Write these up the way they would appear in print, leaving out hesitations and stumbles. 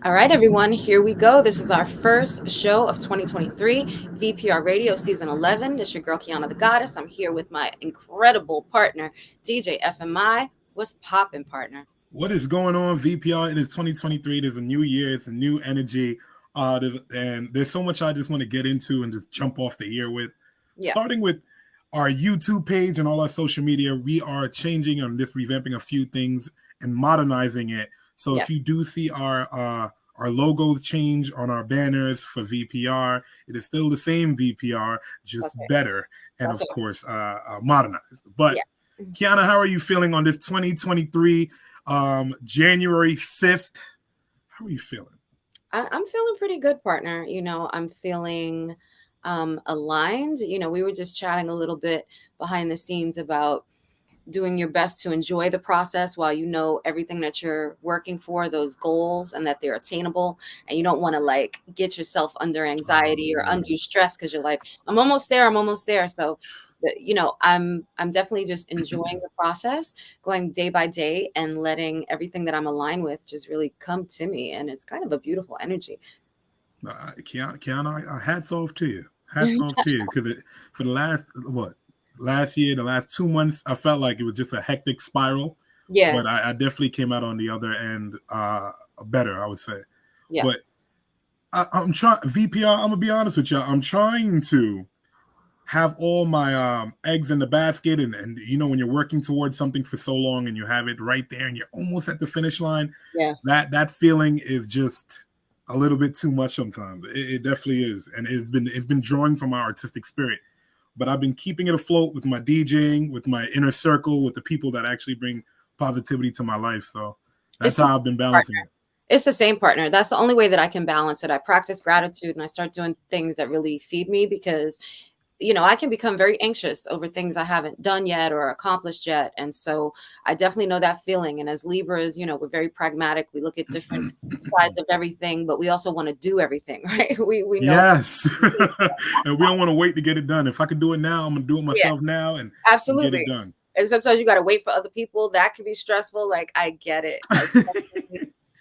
All right, everyone, here we go. This is our first show of 2023, VPR Radio Season 11. This is your girl, Kiana the Goddess. I'm here with my incredible partner, DJ FMI. What's poppin', partner? What is going on, VPR? It is 2023. There's a new year. It's a new energy. And there's so much I just want to get into and just jump off the air with. Yeah. Starting with our YouTube page and all our social media, we are changing and just revamping a few things and modernizing it. So if you do see our logos change on our banners for VPR, it is still the same VPR, just better and of course modernized. But Kiana, how are you feeling on this 2023 January 5th? How are you feeling? I'm feeling pretty good, partner. I'm feeling aligned. We were just chatting a little bit behind the scenes about doing your best to enjoy the process while you know everything that you're working for, those goals, and that they're attainable. And you don't want to like get yourself under anxiety or undue stress because you're like, I'm almost there. So, I'm definitely just enjoying the process, going day by day and letting everything that I'm aligned with just really come to me. And it's kind of a beautiful energy. Kiana, hats off to you. Hats off to you. Because for the last year, the last 2 months, I felt like it was just a hectic spiral. Yeah. But I definitely came out on the other end better, I would say. Yeah. But I'm trying, VPR, I'm going to be honest with you. I'm trying to have all my eggs in the basket. And when you're working towards something for so long and you have it right there and you're almost at the finish line, yes. that feeling is just a little bit too much sometimes. It definitely is. And it's been drawing from my artistic spirit. But I've been keeping it afloat with my DJing, with my inner circle, with the people that actually bring positivity to my life. So that's how I've been balancing it. It's the same, partner. That's the only way that I can balance it. I practice gratitude and I start doing things that really feed me because, I can become very anxious over things I haven't done yet or accomplished yet. And so I definitely know that feeling. And as Libras, we're very pragmatic. We look at different sides of everything, but we also want to do everything, right? We know. Yes. And we don't want to wait to get it done. If I can do it now, I'm going to do it myself now and absolutely get it done. And sometimes you got to wait for other people. That can be stressful. Like, I get it.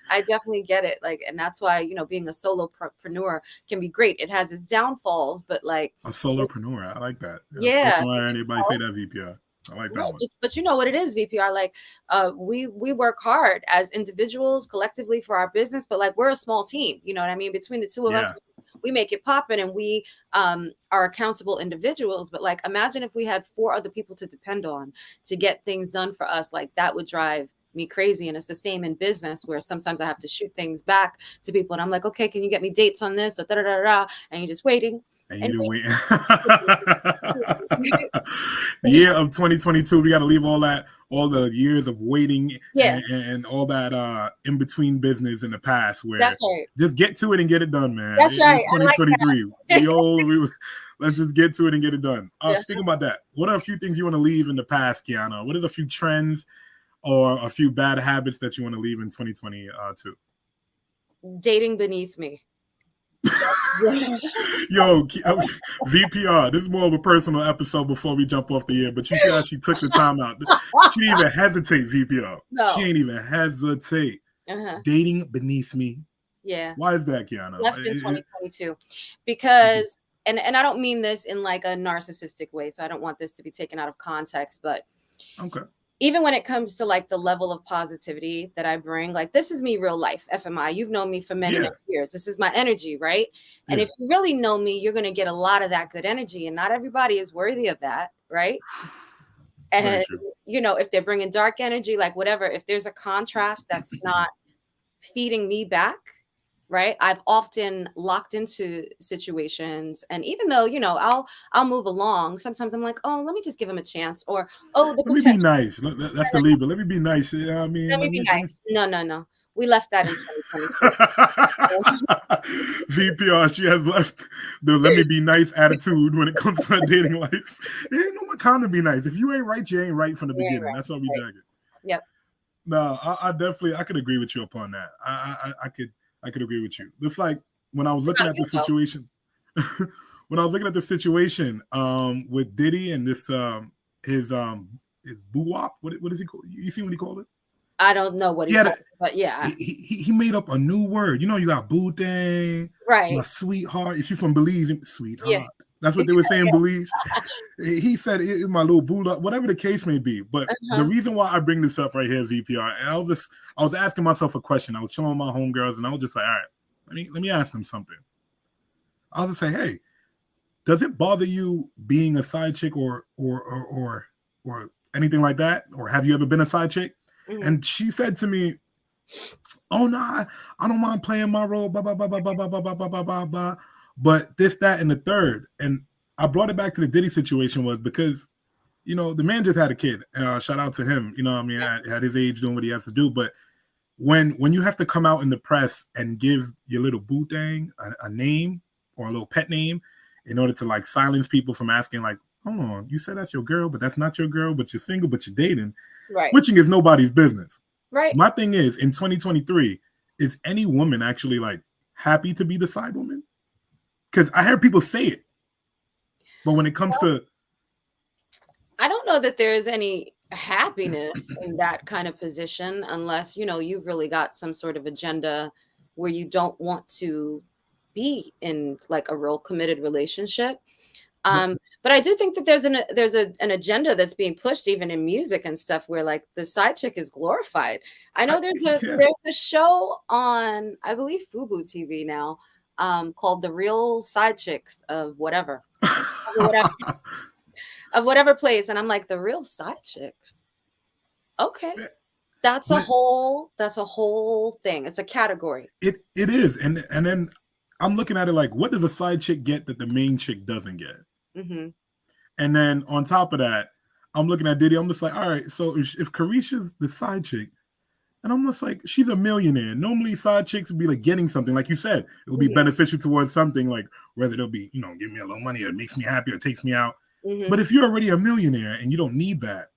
I definitely get it. Like, and that's why, being a solopreneur can be great. It has its downfalls, but like a solopreneur. I like that. Yeah. First time I heard anybody say that, VPR. I like that one. But you know what it is, VPR. Like, we work hard as individuals collectively for our business, but like we're a small team. You know what I mean? Between the two of us, we make it poppin', and we are accountable individuals. But like, imagine if we had 4 other people to depend on to get things done for us. Like, that would drive me crazy. And it's the same in business, where sometimes I have to shoot things back to people and I'm like, okay, can you get me dates on this, or da da da da, and you're just waiting. And you're waiting. The year of 2022, we got to leave all the years of waiting and all that in between business in the past, where that's right. Just get to it and get it done, man. That's right. It's 2023. Let's just get to it and get it done. Speaking about that, what are a few things you want to leave in the past, Kiana? What are a few trends or a few bad habits that you want to leave in 2022? Dating beneath me. Yo, VPR, this is more of a personal episode before we jump off the air, but you see how she took the time out. She didn't even hesitate, VPR. No. She ain't even hesitate. Dating beneath me. Yeah. Why is that, Kiana? Left in 2022. Because, and I don't mean this in like a narcissistic way, so I don't want this to be taken out of context, but okay. Even when it comes to like the level of positivity that I bring, like this is me real life, FMI. You've known me for many years. This is my energy, right? And if you really know me, you're going to get a lot of that good energy, and not everybody is worthy of that, right? And if they're bringing dark energy, like whatever, if there's a contrast that's not feeding me back, right? I've often locked into situations, and even though I'll move along, sometimes I'm like, oh, let me just give him a chance, or let me be nice. That's the Libra. Let me be nice. You know what I mean, let me be nice. No. We left that in 2020. VPR, she has left the let me be nice attitude when it comes to her dating life. There ain't no more time to be nice. If you ain't right, you ain't right from the beginning. Right. That's why we drag it. Yep. No, I definitely, I could agree with you upon that. I could agree with you. Just like when I was looking at the situation, with Diddy and this his boo-wop, what is he called? You see what he called it? I don't know what He he had a, called it, but yeah. he made up a new word. You know, you got boo thing, my Right. sweetheart. If you're from Belize, Yeah. sweetheart. That's what they were saying, Belize. He said it, my little boo, whatever the case may be. But the Uh-huh. reason why I bring this up right here is VPR. And I was asking myself a question. I was chilling with my homegirls, and I was just like, all right, let me ask them something. I was just say, hey, does it bother you being a side chick or anything like that? Or have you ever been a side chick? Mm-hmm. And she said to me, oh no, I don't mind playing my role, blah, blah, blah, blah, blah, blah, blah, blah, blah, blah, blah. But this, that, and the third. And I brought it back to the Diddy situation was because, you know, the man just had a kid. Shout out to him. You know what I mean? At his age doing what he has to do. But when you have to come out in the press and give your little boo thing a name or a little pet name in order to like silence people from asking like, hold on, you said that's your girl, but that's not your girl, but you're single, but you're dating. Right. Switching is nobody's business. Right. My thing is, in 2023, is any woman actually like happy to be the side woman? Because I hear people say it, but when it comes to, I don't know that there is any happiness in that kind of position unless, you know, you've really got some sort of agenda where you don't want to be in like a real committed relationship. But I do think that there's an agenda that's being pushed even in music and stuff where like the side chick is glorified. I know there's a show on, I believe, Fubu TV now, called The Real Side Chicks of whatever. Of whatever place. And I'm like, the real side chicks. Okay. That's a whole thing. It's a category. It is. And then I'm looking at it like, what does a side chick get that the main chick doesn't get? Mm-hmm. And then on top of that, I'm looking at Diddy. I'm just like, all right, so if Carisha's the side chick, and I'm just like, she's a millionaire. Normally, side chicks would be like getting something, like you said, it will be beneficial towards something, like whether they'll be, you know, give me a little money or it makes me happy or takes me out. Mm-hmm. But if you're already a millionaire and you don't need that,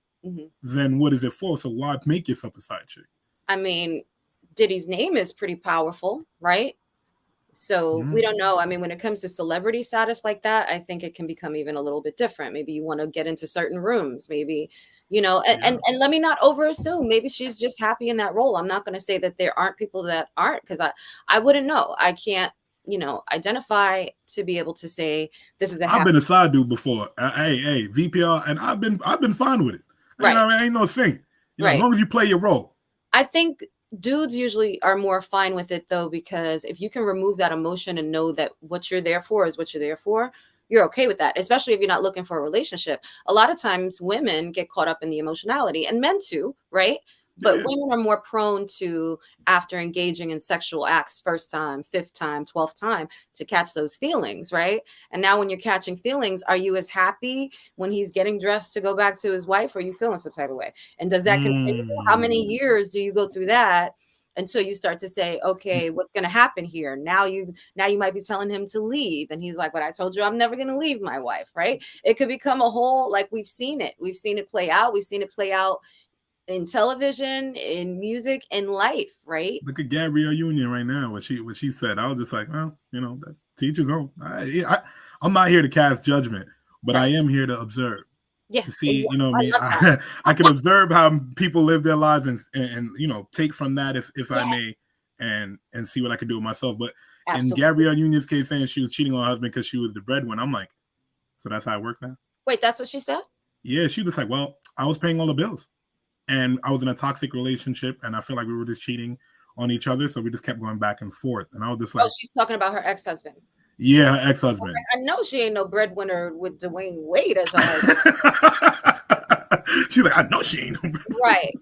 then what is it for? So why make yourself a side chick? I mean, Diddy's name is pretty powerful, right? So we don't know. I mean, when it comes to celebrity status like that, I think it can become even a little bit different. Maybe you want to get into certain rooms, maybe, you know, and let me not over assume. Maybe she's just happy in that role. I'm not going to say that there aren't people that aren't, because I wouldn't know. I can't, you know, identify to be able to say this is a I've been a side dude before. Hey, VPR, and I've been fine with it. Right. You know, I ain't no saint. You know, as long as you play your role. I think dudes usually are more fine with it though, because if you can remove that emotion and know that what you're there for is what you're there for, you're okay with that, especially if you're not looking for a relationship. A lot of times women get caught up in the emotionality, and men too, right? But women are more prone to, after engaging in sexual acts first time, fifth time, 12th time, to catch those feelings, right? And now when you're catching feelings, are you as happy when he's getting dressed to go back to his wife, or are you feeling some type of way? And does that continue? How many years do you go through that until you start to say, okay, what's going to happen here? Now you might be telling him to leave. And he's like, but I told you I'm never going to leave my wife, right? It could become a whole, like we've seen it play out. We've seen it play out in television, in music, in life, right? Look at Gabrielle Union right now. What she said. I was just like, well, you know, that teacher's own. I'm not here to cast judgment, but I am here to observe. Yeah, to see, you know, I can observe how people live their lives and you know, take from that if I may, and see what I can do with myself. But in Gabrielle Union's case, saying she was cheating on her husband because she was the breadwinner, I'm like, so that's how it works now? Wait, that's what she said? Yeah, she was like, well, I was paying all the bills. And I was in a toxic relationship, and I feel like we were just cheating on each other, so we just kept going back and forth. And I was just like, oh, she's talking about her ex-husband. Yeah, her ex-husband. I know she ain't no breadwinner with Dwayne Wade as her husband. She's like, I know she ain't no breadwinner. Right.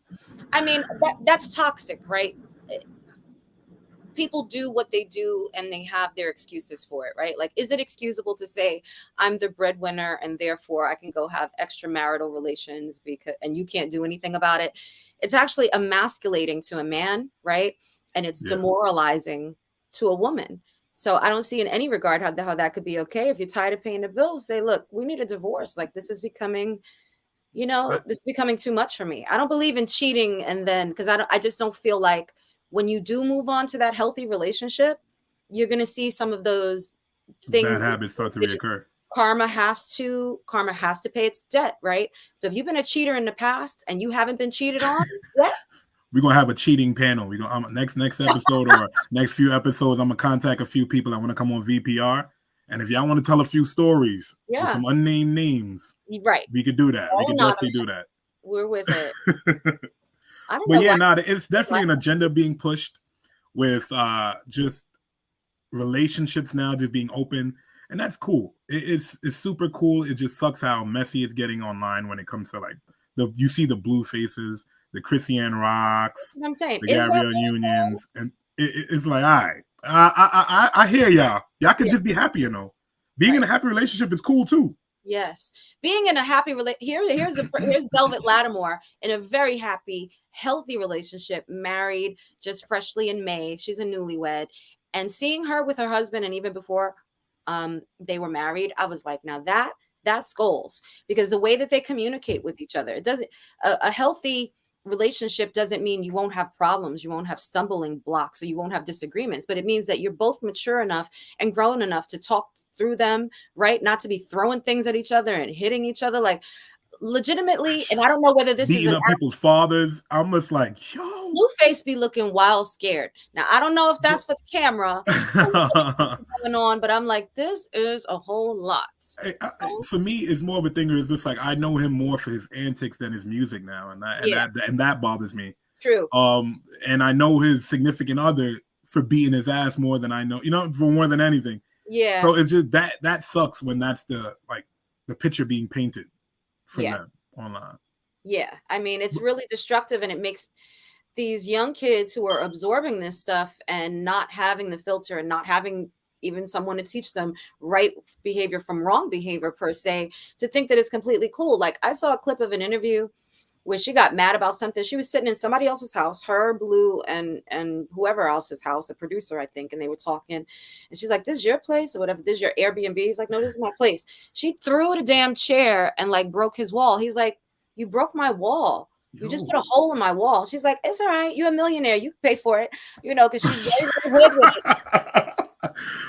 I mean, that's toxic, right? People do what they do and they have their excuses for it, right? Like, is it excusable to say I'm the breadwinner and therefore I can go have extramarital relations and you can't do anything about it? It's actually emasculating to a man, right? And it's demoralizing to a woman. So I don't see in any regard how that could be okay. If you're tired of paying the bills, say, look, we need a divorce. Like, this is becoming, you know, this is becoming too much for me. I don't believe in cheating. And then, because I just don't feel like when you do move on to that healthy relationship, you're going to see some of those things. Bad habits start to reoccur. Karma has to pay its debt, right? So if you've been a cheater in the past and you haven't been cheated on yet, we're gonna have a cheating panel. We're gonna next episode or next few episodes. I'm gonna contact a few people that want to come on VPR, and if y'all want to tell a few stories with some unnamed names, right, we could do that. All we could definitely do that. We're with it. I don't but know. Yeah, it's definitely an agenda being pushed with just relationships now just being open, and that's cool. It's super cool. It just sucks how messy it's getting online when it comes to like you see the blue faces, the Christiane Rocks, I'm saying, the Gabrielle Unions, and it's like, all right, I hear y'all. Y'all can just be happy, you know. Being in a happy relationship is cool too. Yes, being in a happy here's Velvet Lattimore in a very happy, healthy relationship, married just freshly in May. She's a newlywed, and seeing her with her husband, and even before they were married, I was like, now that's goals, because the way that they communicate with each other, it doesn't a healthy relationship doesn't mean you won't have problems, you won't have stumbling blocks, or you won't have disagreements, but it means that you're both mature enough and grown enough to talk through them, right? Not to be throwing things at each other and hitting each other like legitimately. And I don't know whether this beating up people's fathers. I'm just like, yo, Blueface be looking wild scared. Now I don't know if that's for the camera going on, but I'm like, this is a whole lot. For me, it's more of a thing. It's just like I know him more for his antics than his music now, and that bothers me. True. And I know his significant other for beating his ass more than I know, you know, for more than anything. Yeah. So it's just that sucks when that's the picture being painted for them online. Yeah, I mean, it's really destructive, and it makes these young kids who are absorbing this stuff and not having the filter and not having even someone to teach them right behavior from wrong behavior per se, to think that it's completely cool. Like, I saw a clip of an interview where she got mad about something. She was sitting in somebody else's house, her, Blue, and whoever else's house, the producer, I think, and they were talking. And she's like, "This is your place or whatever. This is your Airbnb." He's like, "No, this is my place." She threw the damn chair and like broke his wall. He's like, "You broke my wall. You just put a hole in my wall." She's like, "It's all right. You're a millionaire. You can pay for it." You know, because she's very, very good with it.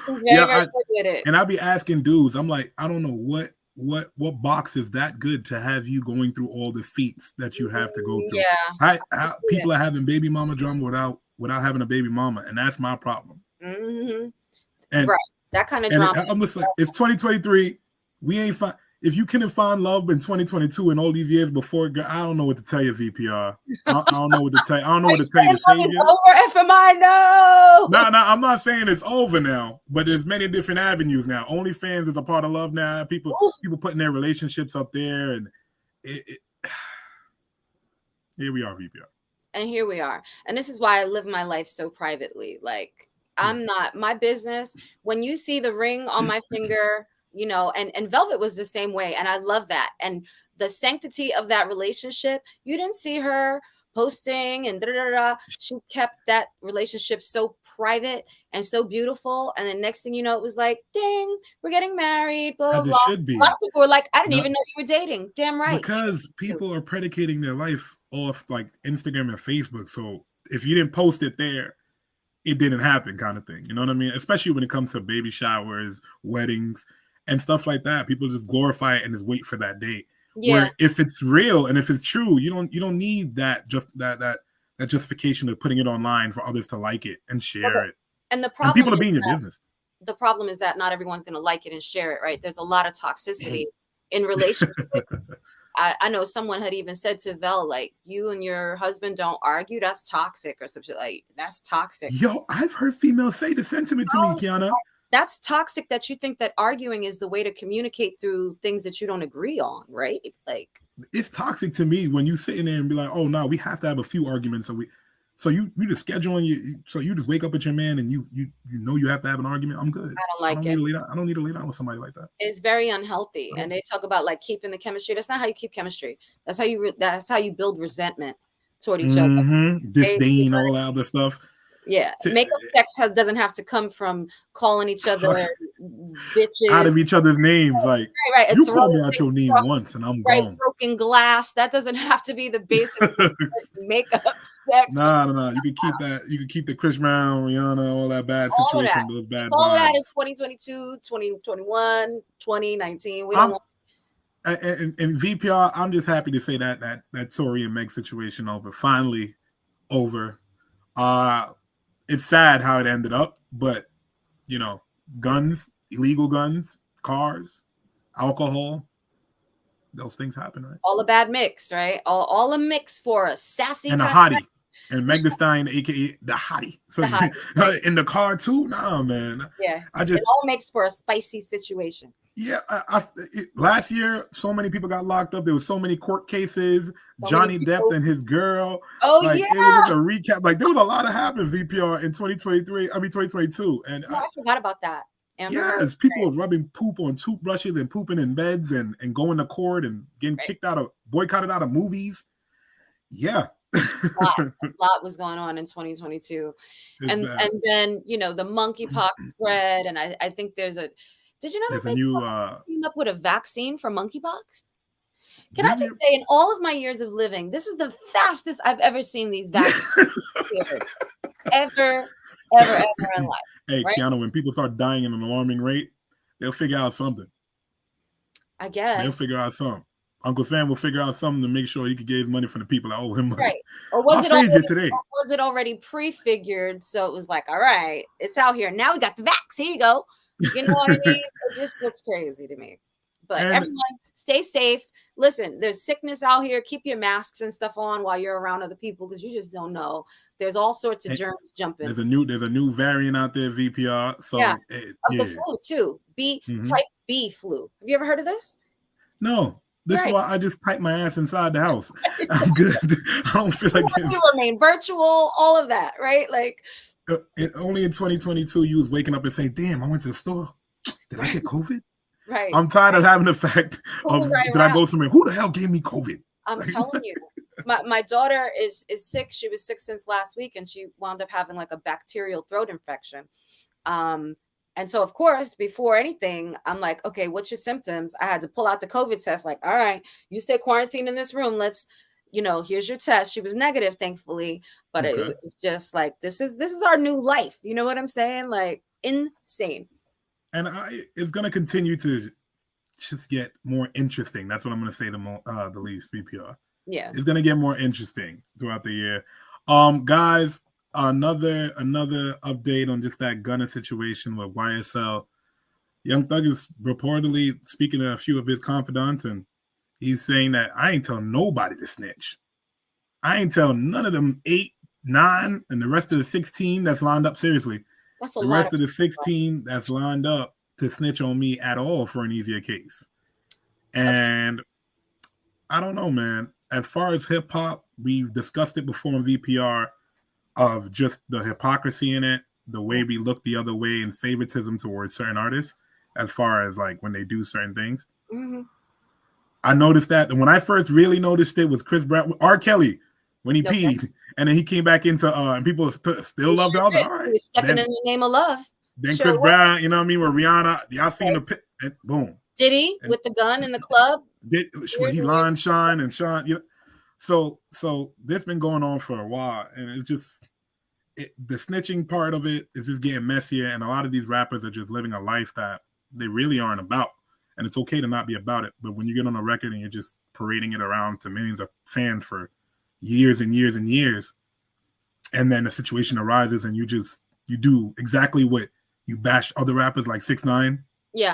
She's very, very good with it. And I'll be asking dudes, I'm like, I don't know what box is that good to have you going through all the feats that you have to go through. Yeah. How people are having baby mama drama without having a baby mama, and that's my problem. Mm-hmm. And right, that kind of drama. I'm just like, it's 2023. We ain't fine. If you couldn't find love in 2022 and all these years before, I don't know what to tell you, VPR. I don't know what to tell you. I don't know what to tell you to save you. Over FMI, no. No, I'm not saying it's over now, but there's many different avenues now. OnlyFans is a part of love now. People putting their relationships up there, and here we are, VPR. And here we are. And this is why I live my life so privately. Like, I'm not my business. When you see the ring on my finger, you know, and Velvet was the same way. And I love that. And the sanctity of that relationship, you didn't see her posting and She kept that relationship so private and so beautiful. And the next thing you know, it was like, ding, we're getting married, blah, blah. As it should be. A lot of people were like, I didn't even know you were dating. Damn right. Because people are predicating their life off like Instagram and Facebook. So if you didn't post it there, it didn't happen, kind of thing. You know what I mean? Especially when it comes to baby showers, weddings, and stuff like that. People just glorify it and just wait for that date. Yeah. Where if it's real and if it's true, you don't need that justification of putting it online for others to like it and share it. And the problem, and people are being your business. The problem is that not everyone's going to like it and share it, right? There's a lot of toxicity in relationships. I know someone had even said to Vel, like, you and your husband don't argue. That's toxic, or something like that's toxic. Yo, I've heard females say the sentiment to me, Kiana. That's toxic that you think that arguing is the way to communicate through things that you don't agree on, right? Like, it's toxic to me when you sit in there and be like, oh no, we have to have a few arguments. So you just scheduling so you just wake up with your man and you know you have to have an argument. I'm good. I don't need to lay down with somebody like that. It's very unhealthy. And they talk about like keeping the chemistry. That's not how you keep chemistry. That's how you build resentment toward each other. Disdain, all that other stuff. Yeah, makeup sex doesn't have to come from calling each other bitches out of each other's names. Like, right. You call me out your name once, and I'm gone. Broken glass. That doesn't have to be the basic makeup sex. No. You can keep that. You can keep the Chris Brown, Rihanna, all that bad situation, those bad vibes. All that in 2022, 2021, 2019. We don't want. And VPR, I'm just happy to say that Tory and Meg situation over. Finally, over. It's sad how it ended up, but guns, illegal guns, cars, alcohol, those things happen, right? All a bad mix, right? All a mix for a sassy and a kind hottie. And Meg Thee Stallion, aka the hottie. So the hottie. In the car too? Nah, man. Yeah. It all makes for a spicy situation. Yeah, last year, so many people got locked up. There was so many court cases. Johnny Depp and his girl. Oh, like, yeah. It was just a recap. Like, there was a lot of happening VPR in 2022. And I forgot about that. Yes, people were rubbing poop on toothbrushes and pooping in beds and going to court and getting boycotted out of movies. Yeah. A lot was going on in 2022. And then, the monkeypox spread. And I think did you know that they came up with a vaccine for monkeypox? Can I just say, in all of my years of living, this is the fastest I've ever seen these vaccines ever in life. Hey, right? Kiana, when people start dying at an alarming rate, they'll figure out something. I guess. They'll figure out something. Uncle Sam will figure out something to make sure he can get his money from the people that owe him money. Right. Or was it already prefigured? So it was like, all right, it's out here. Now we got the vax. Here you go. You know what I mean? It just looks crazy to me. But everyone, stay safe. Listen, there's sickness out here. Keep your masks and stuff on while you're around other people, because you just don't know. There's all sorts of germs jumping. There's a new variant out there, VPR. So the flu too. Type B flu. Have you ever heard of this? No. This is why I just type my ass inside the house. I'm good. I don't feel like you remain virtual, all of that, right? Like only in 2022 you was waking up and saying, damn, I went to the store. Did I get COVID? Right. I'm tired of having the fact of did I go somewhere? Who the hell gave me COVID? I'm telling you. My daughter is sick. She was sick since last week, and she wound up having like a bacterial throat infection. And so, of course, before anything, I'm like, okay, what's your symptoms? I had to pull out the COVID test. Like, all right, you stay quarantined in this room. Let's, here's your test. She was negative, thankfully. But it's just like, this is our new life. You know what I'm saying? Like, insane. And it's going to continue to just get more interesting. That's what I'm going to say the least, VPR. Yeah. It's going to get more interesting throughout the year. Guys, another update on just that Gunna situation with YSL. Young Thug is reportedly speaking to a few of his confidants, and he's saying that I ain't tell nobody to snitch. I ain't tell none of them 8, 9, and the rest of the 16 that's lined up. Seriously, that's a the rest of the 16 that's lined up to snitch on me at all for an easier case. And I don't know, man. As far as hip hop, we've discussed it before in VPR. Of just the hypocrisy in it, the way we look the other way and favoritism towards certain artists, as far as like when they do certain things. Mm-hmm. I noticed that, and when I first really noticed it was Chris Brown, R. Kelly, when he peed, and then he came back into, and people still loved it. All right, he was stepping in the name of love. Then Chris Brown, you know what I mean, with Rihanna, y'all seen the pit, and boom. Did he with the gun in the club? When he lined Sean and Sean, So this been going on for a while, and it's just the snitching part of it is just getting messier, and a lot of these rappers are just living a life that they really aren't about, and it's okay to not be about it. But when you get on a record and you're just parading it around to millions of fans for years and years and years, and then a situation arises and you do exactly what you bashed other rappers like 6ix9ine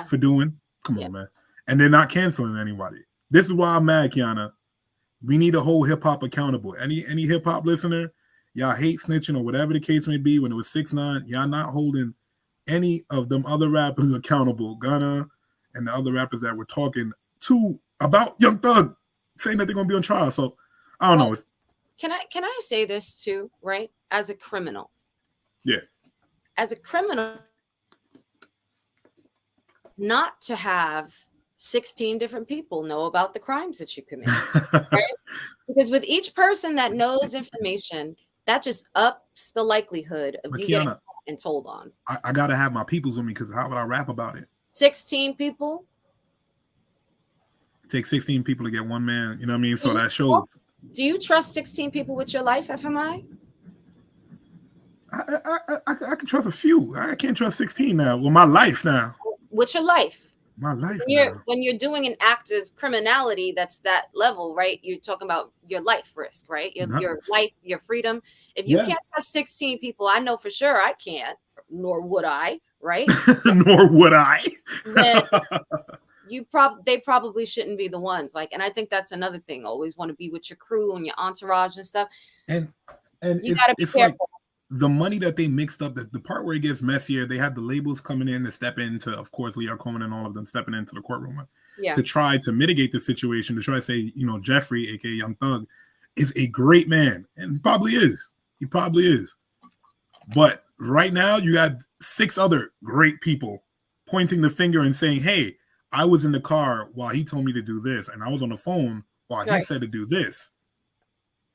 for doing. Come on, man. And they're not canceling anybody. This is why I'm mad, Kiana. We need to hold hip hop accountable. Any hip hop listener, y'all hate snitching or whatever the case may be. When it was 6ix9ine, y'all not holding any of them other rappers accountable. Gunna and the other rappers that we're talking to about Young Thug, saying that they're gonna be on trial. So I don't know. Can I say this too? Right, as a criminal. Yeah. As a criminal, not to have 16 different people know about the crimes that you commit, right? Because with each person that knows information, that just ups the likelihood of you getting and told on. I gotta have my peoples with me, because how would I rap about it? 16 people. It takes 16 people to get one man. You know what I mean? So that shows. Do you trust 16 people with your life, FMI? I can trust a few. I can't trust 16 now. Well, my life now. With your life. my life When now. you're doing an act of criminality that's that level, right? You're talking about your life risk, right? Your life, your freedom. If you Yeah. can't trust 16 people, I know for sure I can't, nor would I, right? Nor would I. Then they probably shouldn't be the ones. Like, and I think that's another thing. Always want to be with your crew and your entourage and stuff. and You got to be it's like careful. the money that they mixed up, the part where it gets messier, they had the labels coming in to step into, of course, Leah Coleman and all of them stepping into the courtroom Yeah. to try to mitigate the situation, to try to say, Jeffrey, aka Young Thug, is a great man, and he probably is. He probably is. But right now, you got 6 other great people pointing the finger and saying, "Hey, I was in the car while he told me to do this, and I was on the phone while he said to do this."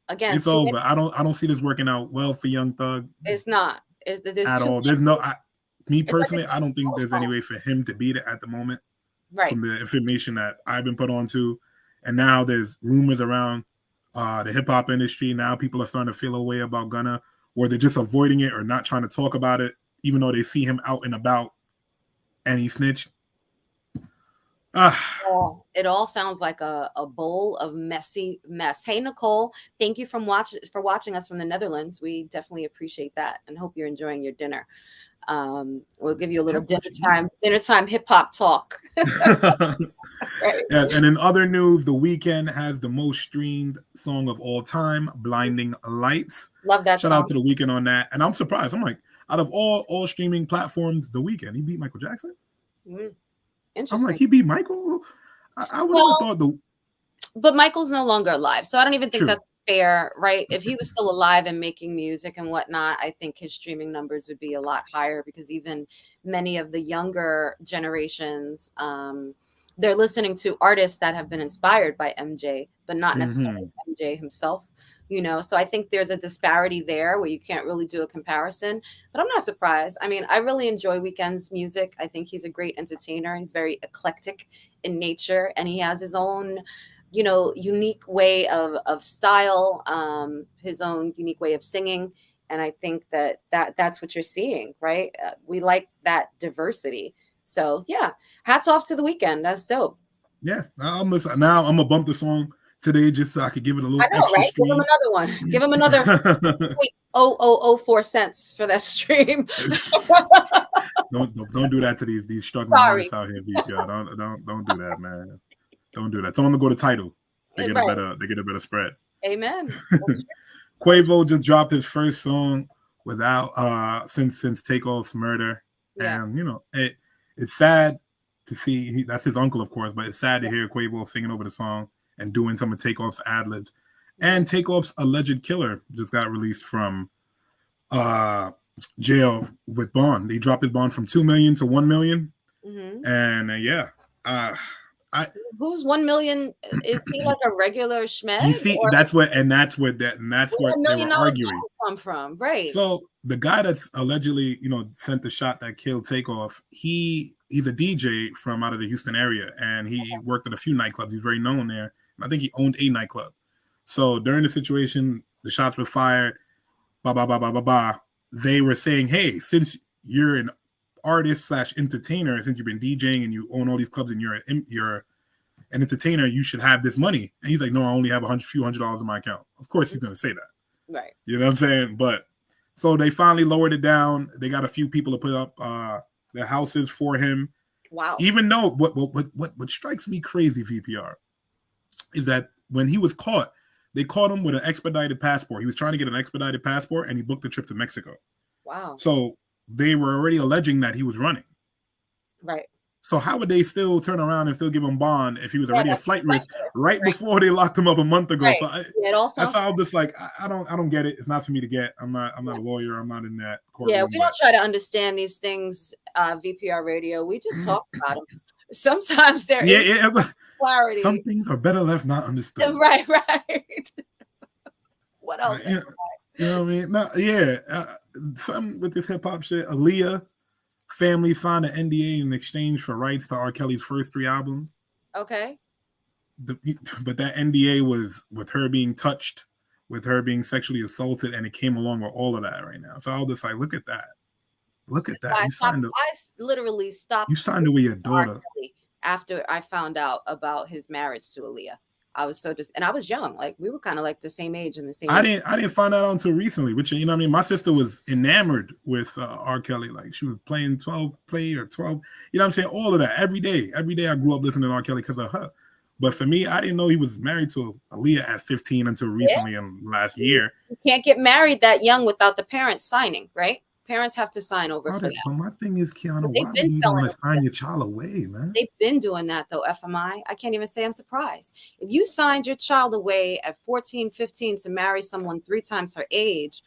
Again, It's over. I don't see this working out well for Young Thug. It's not. At all. There's no. Me personally, like I don't think there's any way for him to beat it at the moment. Right. From the information that I've been put onto, and now there's rumors around the hip hop industry. Now people are starting to feel a way about Gunna, or they're just avoiding it or not trying to talk about it, even though they see him out and about, and he snitched. It all sounds like a bowl of messy mess. Hey, Nicole, thank you for watching us from the Netherlands. We definitely appreciate that and hope you're enjoying your dinner. We'll give you a little dinner time hip hop talk. Right. Yes, and in other news, The Weeknd has the most streamed song of all time, "Blinding Lights." Love that. Shout out to The Weeknd on that. And I'm surprised. I'm like, out of all streaming platforms, The Weeknd, he beat Michael Jackson. Interesting. I'm like, he beat Michael. I would have thought but Michael's no longer alive, so I don't even think that's fair, right? If he was still alive and making music and whatnot, I think his streaming numbers would be a lot higher, because even many of the younger generations, they're listening to artists that have been inspired by MJ, but not necessarily MJ himself. So I think there's a disparity there where you can't really do a comparison, but I'm not surprised. I mean, I really enjoy Weeknd's music. I think he's a great entertainer. He's very eclectic in nature, and he has his own, unique way of style, his own unique way of singing. And I think that's what you're seeing, right? We like that diversity. So yeah, hats off to The Weeknd. That's dope. Yeah, now I'm gonna bump the song today just so I could give it a little extra right? stream. Give him another one. Give him another 0.0004 cents for that stream. don't do that to these struggling artists out here, VPR. Don't do that, man. Don't do that. Tell them to go to Tidal. They get a better spread. Amen. Quavo just dropped his first song without since Takeoff's murder, and it's sad to see. That's his uncle, of course, but it's sad to hear Quavo singing over the song and doing some of Takeoff's ad libs. And Takeoff's alleged killer just got released from jail with bond. They dropped his bond from $2 million to $1 million. And who's 1 million? Is he like a regular schmed? You see, that's what they were arguing. Come from, right? So the guy that's allegedly, sent the shot that killed Takeoff, he's a DJ from out of the Houston area, and he worked at a few nightclubs. He's very known there. I think he owned a nightclub. So during the situation, the shots were fired. They were saying, "Hey, since you're an artist / entertainer, since you've been DJing and you own all these clubs and you're an entertainer, you should have this money." And he's like, "No, I only have a few $100s in my account." Of course, he's going to say that, right? You know what I'm saying? But so they finally lowered it down. They got a few people to put up their houses for him. Wow. Even though what strikes me crazy, VPR, is that when he was caught, they caught him with an expedited passport. He was trying to get an expedited passport, and he booked a trip to Mexico. Wow. So they were already alleging that he was running. Right. So how would they still turn around and still give him bond if he was already a flight risk before they locked him up a month ago? Right. So that's how I'm just like, I don't get it. It's not for me to get. I'm not a lawyer. I'm not in that courtroom. Yeah, we don't try to understand these things. VPR Radio. We just talk about them. Sometimes there is clarity. Some things are better left not understood. Right. What else? You know what I mean? No, something with this hip hop shit. Aaliyah family signed an NDA in exchange for rights to R. Kelly's first 3 albums. Okay. But that NDA was with her being touched, with her being sexually assaulted, and it came along with all of that right now. So I'll just like, look at that. Look at that. I literally stopped. You signed it with your daughter. after I found out about his marriage to Aaliyah. I was so and I was young. Like we were kind of like the same age and the same. I didn't find that out until recently. Which, you know what I mean. My sister was enamored with R. Kelly. Like she was playing 12. You know what I'm saying. All of that every day. Every day I grew up listening to R. Kelly because of her. But for me, I didn't know he was married to Aaliyah at 15 until recently in last year. You can't get married that young without the parents signing, right? Parents have to sign over for that. But my thing is, Kiana, why would you even want to sign your child away, man? They've been doing that, though, FMI. I can't even say I'm surprised. If you signed your child away at 14, 15 to marry someone 3 times her age,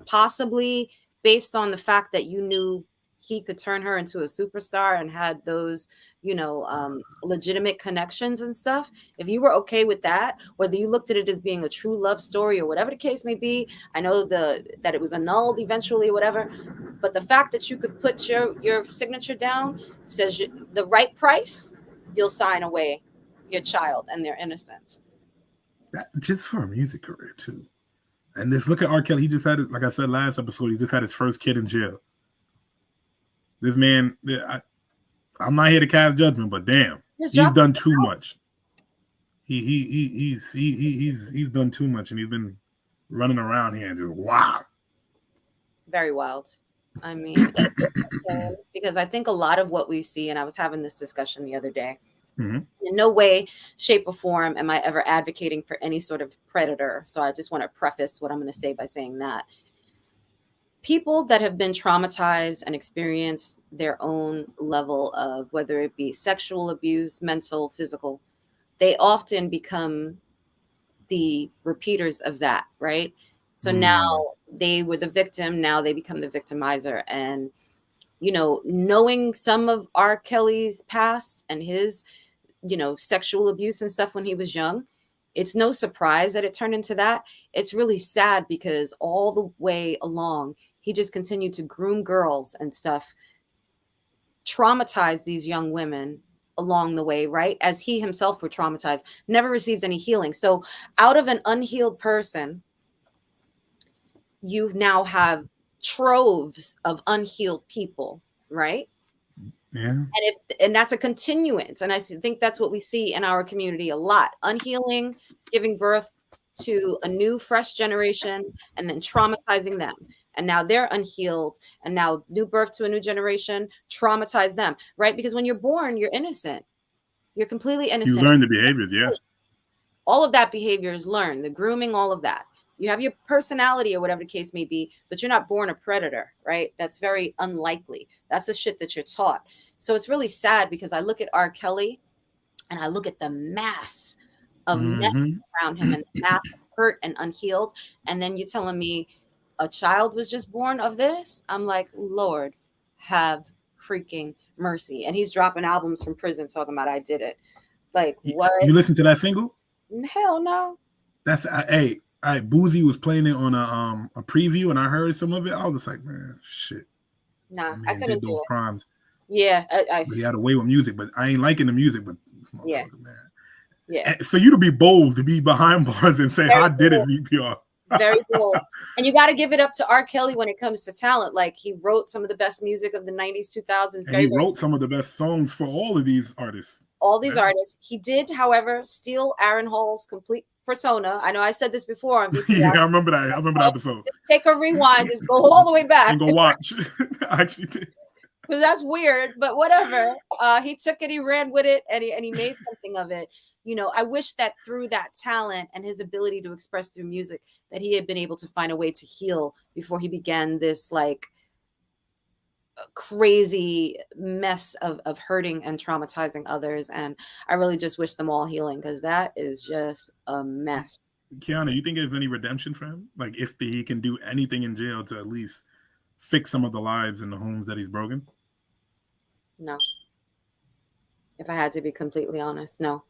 possibly based on the fact that you knew he could turn her into a superstar and had those, legitimate connections and stuff. If you were okay with that, whether you looked at it as being a true love story or whatever the case may be, I know that it was annulled eventually or whatever, but the fact that you could put your signature down says the right price, you'll sign away your child and their innocence. That, just for a music career too. And just look at R. Kelly. He just had, like I said last episode, he just had his first kid in jail. This man, I'm not here to cast judgment, but damn, he's done too much. He's done too much, and he's been running around here and just wow. Very wild. I mean, because I think a lot of what we see, and I was having this discussion the other day, in no way, shape, or form am I ever advocating for any sort of predator. So I just want to preface what I'm going to say by saying that people that have been traumatized and experienced their own level of, whether it be sexual abuse, mental, physical, they often become the repeaters of that, right? So now they were the victim, now they become the victimizer. And, knowing some of R. Kelly's past and his, sexual abuse and stuff when he was young, it's no surprise that it turned into that. It's really sad because all the way along, he just continued to groom girls and stuff, traumatize these young women along the way, right? As he himself were traumatized, never received any healing. So out of an unhealed person, you now have troves of unhealed people, right? Yeah. And that's a continuance. And I think that's what we see in our community a lot. Unhealing, giving birth to a new, fresh generation, and then traumatizing them. And now they're unhealed, and now new birth to a new generation, traumatize them, right? Because when you're born, you're innocent. You're completely innocent. You learn the behaviors, yeah. All of that behavior is learned, the grooming, all of that. You have your personality or whatever the case may be, but you're not born a predator, right? That's very unlikely. That's the shit that you're taught. So it's really sad because I look at R. Kelly and I look at the mass of mess around him and the mass of hurt and unhealed. And then you're telling me a child was just born of this? I'm like, Lord, have freaking mercy. And he's dropping albums from prison talking about I did it. Like, what? You listen to that single? Hell no. That's Boozy was playing it on a preview, and I heard some of it. I was just like, man, shit. Nah, I couldn't do those it. crimes. Yeah, he had a way with music, but I ain't liking the music. But this motherfucker, man. Yeah. For you to be bold, to be behind bars and say, I did it, VPR. Very cool. And you got to give it up to R. Kelly when it comes to talent. Like, he wrote some of the best music of the 90s, 2000s. And he wrote some of the best songs for all of these artists. All these artists. He did, however, steal Aaron Hall's complete persona. I know I said this before on VPR. Yeah, I remember that. I remember that episode. Take a rewind. Just go all the way back. And go watch. I actually did. Because that's weird, but whatever. He took it, he ran with it, and he made something of it. I wish that through that talent and his ability to express through music, that he had been able to find a way to heal before he began this like crazy mess of hurting and traumatizing others. And I really just wish them all healing, because that is just a mess. Kiana, you think there's any redemption for him? Like, if he can do anything in jail to at least fix some of the lives and the homes that he's broken? No. If I had to be completely honest, no.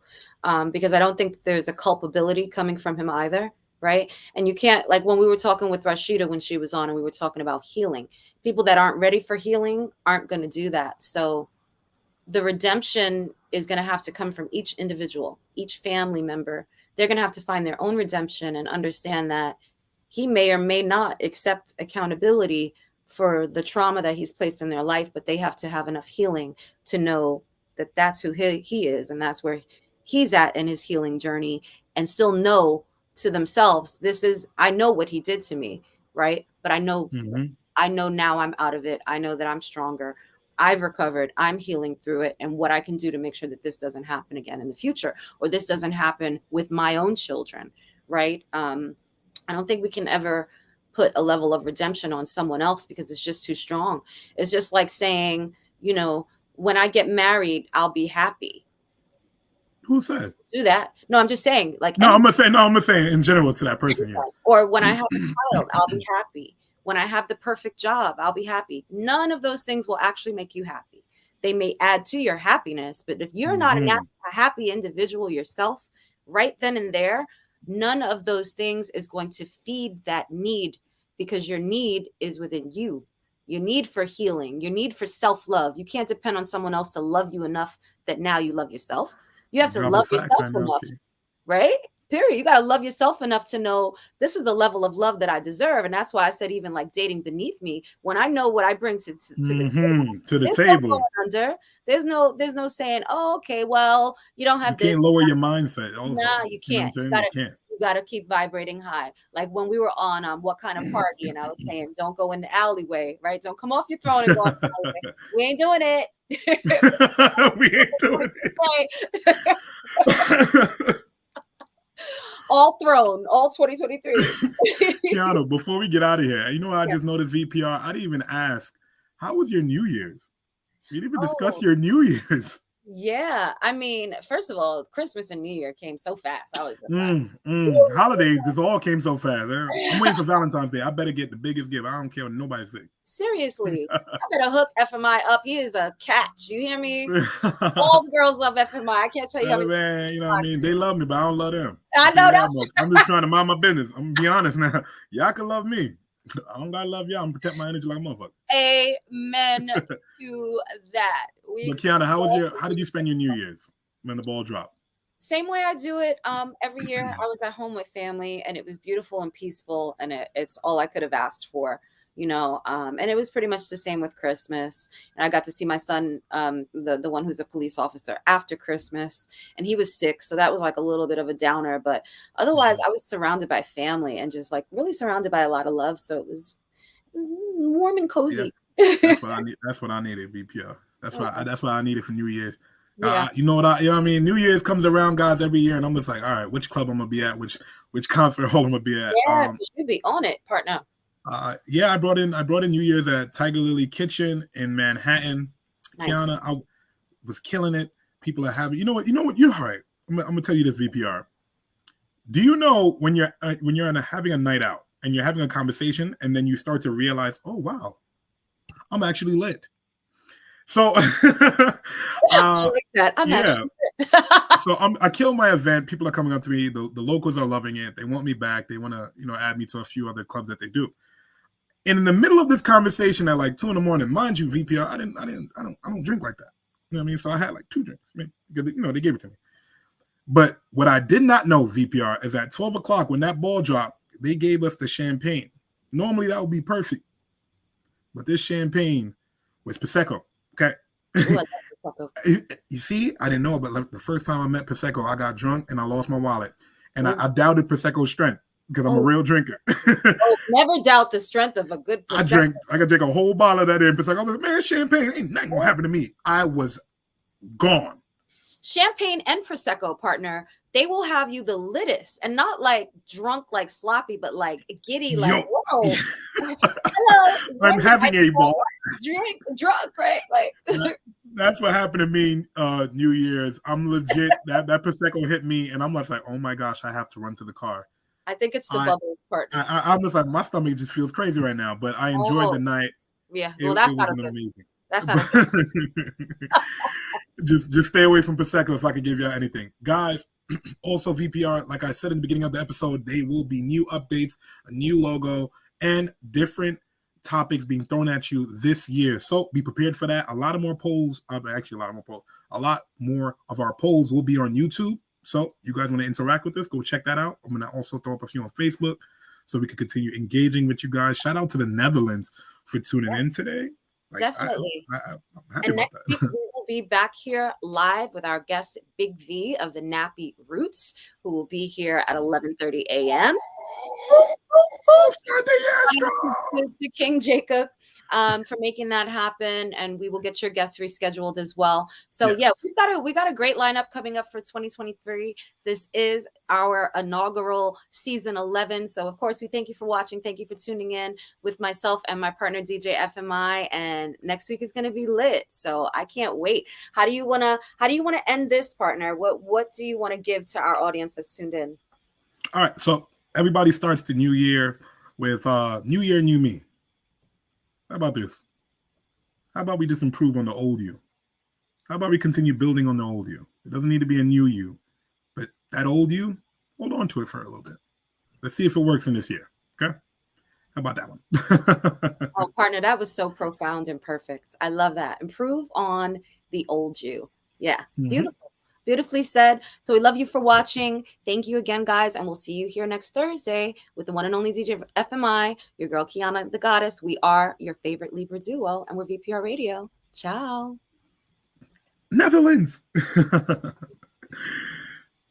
Because I don't think there's a culpability coming from him either, right? And you can't, like when we were talking with Rashida when she was on and we were talking about healing, people that aren't ready for healing aren't going to do that. So the redemption is going to have to come from each individual, each family member. They're going to have to find their own redemption and understand that he may or may not accept accountability for the trauma that he's placed in their life, but they have to have enough healing to know that that's who he is, and that's where he's at in his healing journey, and still know to themselves, I know what he did to me, right? But I know now I'm out of it. I know that I'm stronger. I've recovered. I'm healing through it, and what I can do to make sure that this doesn't happen again in the future, or this doesn't happen with my own children, right? I don't think we can ever put a level of redemption on someone else because it's just too strong. It's just like saying, when I get married, I'll be happy. Who said? Do that. No, I'm just saying, like, I'm gonna say in general to that person. Yeah. Or when I have a child, I'll be happy. When I have the perfect job, I'll be happy. None of those things will actually make you happy. They may add to your happiness, but if you're not a happy individual yourself, right then and there, none of those things is going to feed that need, because your need is within you. Your need for healing, your need for self-love. You can't depend on someone else to love you enough that now you love yourself. You have to love yourself enough, right? Period. You got to love yourself enough to know this is the level of love that I deserve. And that's why I said, even like dating beneath me, when I know what I bring to the table. There's no saying, oh, okay, well, you don't have this. You can't lower your mindset. Also. Nah, you can't. You got to keep vibrating high. Like when we were on What Kind of Party, and I was saying, don't go in the alleyway, right? Don't come off your throne and go in the alleyway. We ain't doing it. We ain't doing it. All thrown, all 2023. Kiana, before we get out of here, I just noticed VPR. I didn't even ask, how was your New Year's? We didn't even discuss your New Year's. Yeah, I mean, first of all, Christmas and New Year came so fast. I was holidays, this all came so fast. I'm waiting for Valentine's Day. I better get the biggest gift. I don't care what nobody say. Seriously, I better hook FMI up. He is a catch. You hear me? All the girls love FMI. I can't tell you how many. Man, you know what I mean? They love me, but I don't love them. I know that. I'm just trying to mind my business. I'm gonna be honest now. Y'all can love me. I don't gotta love y'all. I'm gonna protect my energy like a motherfucker. Amen to that. But Kiana, how did you spend your New Year's when the ball dropped? Same way I do it every year. I was at home with family, and it was beautiful and peaceful, and it's all I could have asked for, and it was pretty much the same with Christmas. And I got to see my son, the one who's a police officer, after Christmas, and he was sick, so that was like a little bit of a downer. But otherwise, I was surrounded by family and just like really surrounded by a lot of love, so it was warm and cozy. Yeah. That's what I needed, VPR. That's what I needed for New Year's. Yeah. You know what I mean? New Year's comes around, guys, every year, and I'm just like, all right, which club I'm gonna be at, which concert hall I'm gonna be at. Yeah, you be on it, partner. I brought in New Year's at Tiger Lily Kitchen in Manhattan. Nice. Kiana, I was killing it. People are happy. You know what? You're all right. I'm gonna tell you this, VPR. Do you know when you're having a night out and you're having a conversation, and then you start to realize, oh wow, I'm actually lit. So, I like that. So I killed my event. People are coming up to me. The locals are loving it. They want me back. They want to, add me to a few other clubs that they do. And in the middle of this conversation at like 2 a.m, mind you, VPR, I don't drink like that. You know what I mean? So I had like 2 drinks, because they gave it to me. But what I did not know, VPR, is at 12 o'clock when that ball dropped, they gave us the champagne. Normally that would be perfect, but this champagne was Prosecco. Okay. You see, I didn't know, but the first time I met Prosecco, I got drunk and I lost my wallet. And I doubted Prosecco's strength because I'm a real drinker. Never doubt the strength of a good Prosecco. I could drink a whole bottle of that in Prosecco. I was like, man, champagne ain't nothing gonna happen to me. I was gone. Champagne and Prosecco, partner, they will have you the littest, and not like drunk, like sloppy, but like giddy, like, whoa. Hello, I'm having a ball. Drunk, right? Like that's what happened to me New Year's. I'm legit, that Prosecco hit me, and I'm like, oh my gosh, I have to run to the car. I think it's the bubbles, partner. I'm just like, my stomach just feels crazy right now, but I enjoyed the night. Yeah, well, that's not amazing. That's not just stay away from Prosecco if I can give you anything. Guys, also VPR, like I said in the beginning of the episode, there will be new updates, a new logo, and different topics being thrown at you this year. So be prepared for that. A lot more of our polls will be on YouTube. So you guys want to interact with this, go check that out. I'm going to also throw up a few on Facebook so we can continue engaging with you guys. Shout out to the Netherlands for tuning in today. Definitely. I'm happy about that. We will be back here live with our guest, Big V of the Nappy Roots, who will be here at 11:30 a.m. To King Jacob for making that happen, and we will get your guests rescheduled as well. So yes. Yeah, we got a great lineup coming up for 2023. This is our inaugural season 11. So of course we thank you for watching. Thank you for tuning in with myself and my partner DJ FMI. And next week is going to be lit. So I can't wait. How do you want to end this, partner? What do you want to give to our audience that's tuned in? All right, so everybody starts the new year with new year, new me. How about this? How about we just improve on the old you? How about we continue building on the old you? It doesn't need to be a new you, but that old you, hold on to it for a little bit. Let's see if it works in this year, okay? How about that one? Oh, partner, that was so profound and perfect. I love that. Improve on the old you. Yeah, beautiful. Beautifully said. So we love you for watching. Thank you again, guys. And we'll see you here next Thursday with the one and only DJ FMI, your girl, Kiana the Goddess. We are your favorite Libra duo, and we're VPR Radio. Ciao. Netherlands.